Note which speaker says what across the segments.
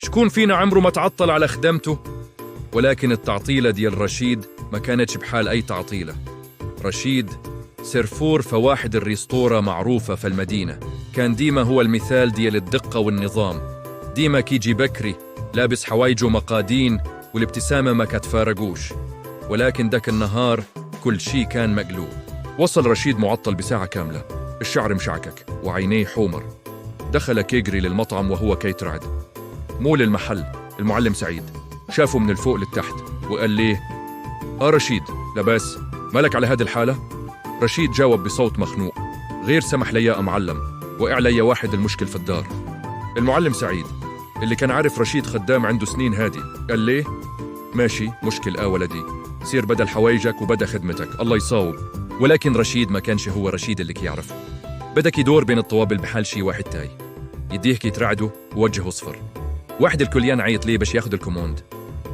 Speaker 1: شكون فينا عمره ما تعطل على خدمته؟ ولكن التعطيلة ديال رشيد ما كانتش بحال أي تعطيلة. رشيد سيرفور فواحد الريستورة معروفة في المدينة، كان ديما هو المثال ديال الدقة والنظام. ديما كيجي بكري لابس حوايجه مقادين والابتسامة ما كتفارقوش. ولكن داك النهار كل شي كان مقلوب. وصل رشيد معطل بساعة كاملة، الشعر مشعكك وعينيه حمر. دخل كيجري للمطعم وهو كيترعد. مول المحل المعلم سعيد شافه من الفوق للتحت وقال ليه: رشيد لباس، مالك على هذه الحالة؟ رشيد جاوب بصوت مخنوق: غير سمح لي يا معلم، وقع لي واحد المشكل في الدار. المعلم سعيد اللي كان عارف رشيد خدام عنده سنين هادي قال ليه: ماشي مشكل ولدي، سير بدل حوايجك وبدا خدمتك، الله يصاوب. ولكن رشيد ما كانش هو رشيد اللي كيعرفه. بدك يدور بين الطوابل بحال شي واحد تاي، يديه كيترعدوا ووجهه صفر. واحد الكليان عيط ليه باش ياخد الكوموند،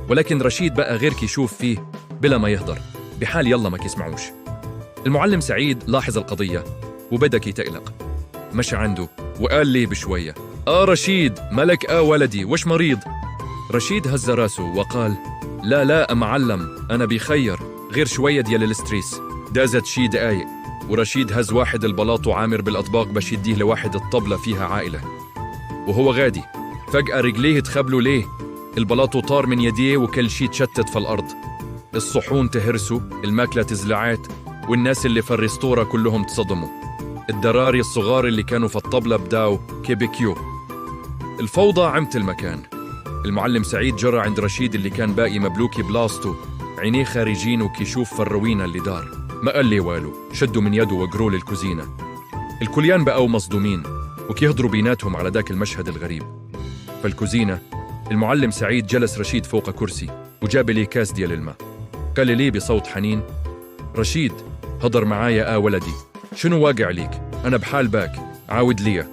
Speaker 1: ولكن رشيد بقى غير كيشوف فيه بلا ما يهضر، بحال يلا ما كيسمعوش. المعلم سعيد لاحظ القضية وبدأ كيتقلق. مشى عنده وقال ليه بشوية: رشيد مالك ولدي، وش مريض؟ رشيد هز راسه وقال: لا معلم، أنا بخير، غير شوية ديال الاستريس. دازت شي دقايق ورشيد هز واحد البلاط وعامر بالأطباق باش يديه لواحد الطبلة فيها عائلة. وهو غادي فجأة رجليه تخبلوا ليه، البلاط طار من يديه وكل شي تشتت في الأرض. الصحون تهرسوا، الماكلة تزلعت، والناس اللي في الريستورة كلهم تصدموا. الدراري الصغار اللي كانوا في الطبلة بداو كيبكيو. الفوضى عمت المكان. المعلم سعيد جرى عند رشيد اللي كان باقي مبلوكي بلاصته، عينيه خارجين وكيشوف فروينا اللي دار. ما قال لي والو، شدوا من يده وقروا للكوزينة. الكليان بقوا مصدومين وكيهضروا بيناتهم على ذاك المشهد الغريب. فالكوزينة المعلم سعيد جلس رشيد فوق كرسي وجاب لي كاس ديال الماء. قال لي بصوت حنين: رشيد هضر معايا ولدي، شنو واقع ليك؟ أنا بحال باك، عاود لي.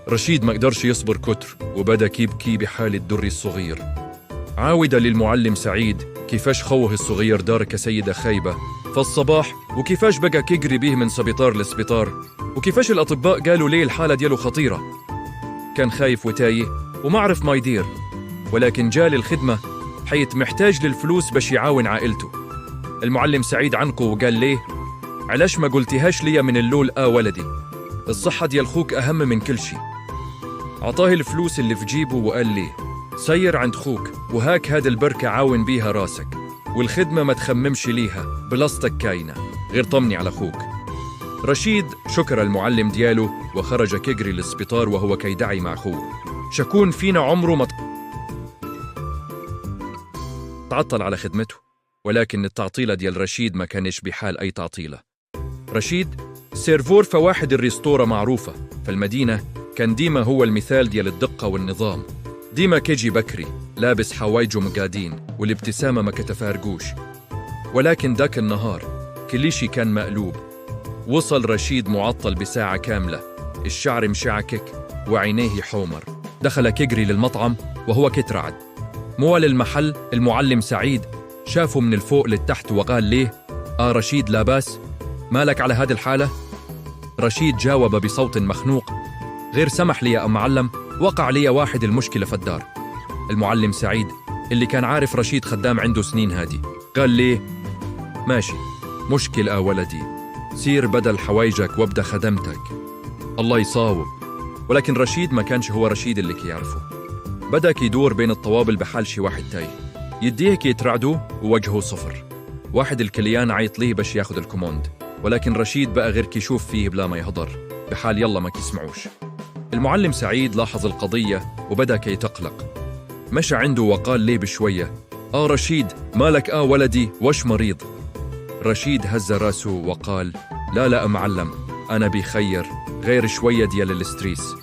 Speaker 1: رشيد ما قدرش يصبر كتر وبدا يبكي بحال الدري الصغير. عاود للمعلم سعيد كيفاش خوه الصغير دار كسيدة خايبة فالصباح، وكيفاش بقى كيجري بيه من سبيطار لسبيطار، وكيفاش الأطباء قالوا ليه الحالة دياله خطيرة. كان خايف وتايه وما عرف ما يدير، ولكن جال الخدمة حيث محتاج للفلوس باش يعاون عائلته. المعلم سعيد عنقه وقال ليه: علاش ما قلتيهاش ليا من اللول ولدي؟ الصحة ديال خوك أهم من كل شي. عطاه الفلوس اللي في جيبه وقال ليه: سير عند خوك وهاك هاد البركة عاون بيها راسك، والخدمة ما تخممش ليها، بلاصتك كاينة، غير طمني على خوك. رشيد شكر المعلم دياله وخرج كيجري للسبيطار وهو كيدعي مع خوه. شكون فينا عمره ما تعطل على خدمته؟ ولكن التعطيلة ديال رشيد ما كانش بحال أي تعطيلة. رشيد سيرفور فواحد الريستورة معروفة في المدينة، كان ديما هو المثال ديال الدقة والنظام. ديما كيجي بكري لابس حوايجه مقادين والابتسامة ما كتفارقوش. ولكن داك النهار كل شي كان مقلوب. وصل رشيد معطل بساعة كاملة، الشعر مشعكك وعينيه حمر. دخل كيجري للمطعم وهو كيترعد. مول المحل المعلم سعيد شافه من الفوق للتحت وقال ليه: رشيد لاباس، مالك على هذه الحالة؟ رشيد جاوب بصوت مخنوق: غير سمح لي يا معلم، وقع لي واحد المشكلة في الدار. المعلم سعيد اللي كان عارف رشيد خدام عنده سنين هادي قال ليه: ماشي مشكل ولدي، سير بدل حوايجك وابدأ خدمتك، الله يصاوب. ولكن رشيد ما كانش هو رشيد اللي كيعرفه. بدأ يدور بين الطوابل بحال شي واحد تاي، يديه كيترعدوا ووجهه صفر. واحد الكليان عيط ليه باش ياخد الكوموند، ولكن رشيد بقى غير كيشوف فيه بلا ما يهضر، بحال يلا ما كيسمعوش. المعلم سعيد لاحظ القضية وبدأ كيتقلق. مشى عنده وقال ليه بشوية: رشيد مالك ولدي، وش مريض؟ رشيد هز راسه وقال: لا معلم، أنا بخير، غير شوية ديال الاستريس.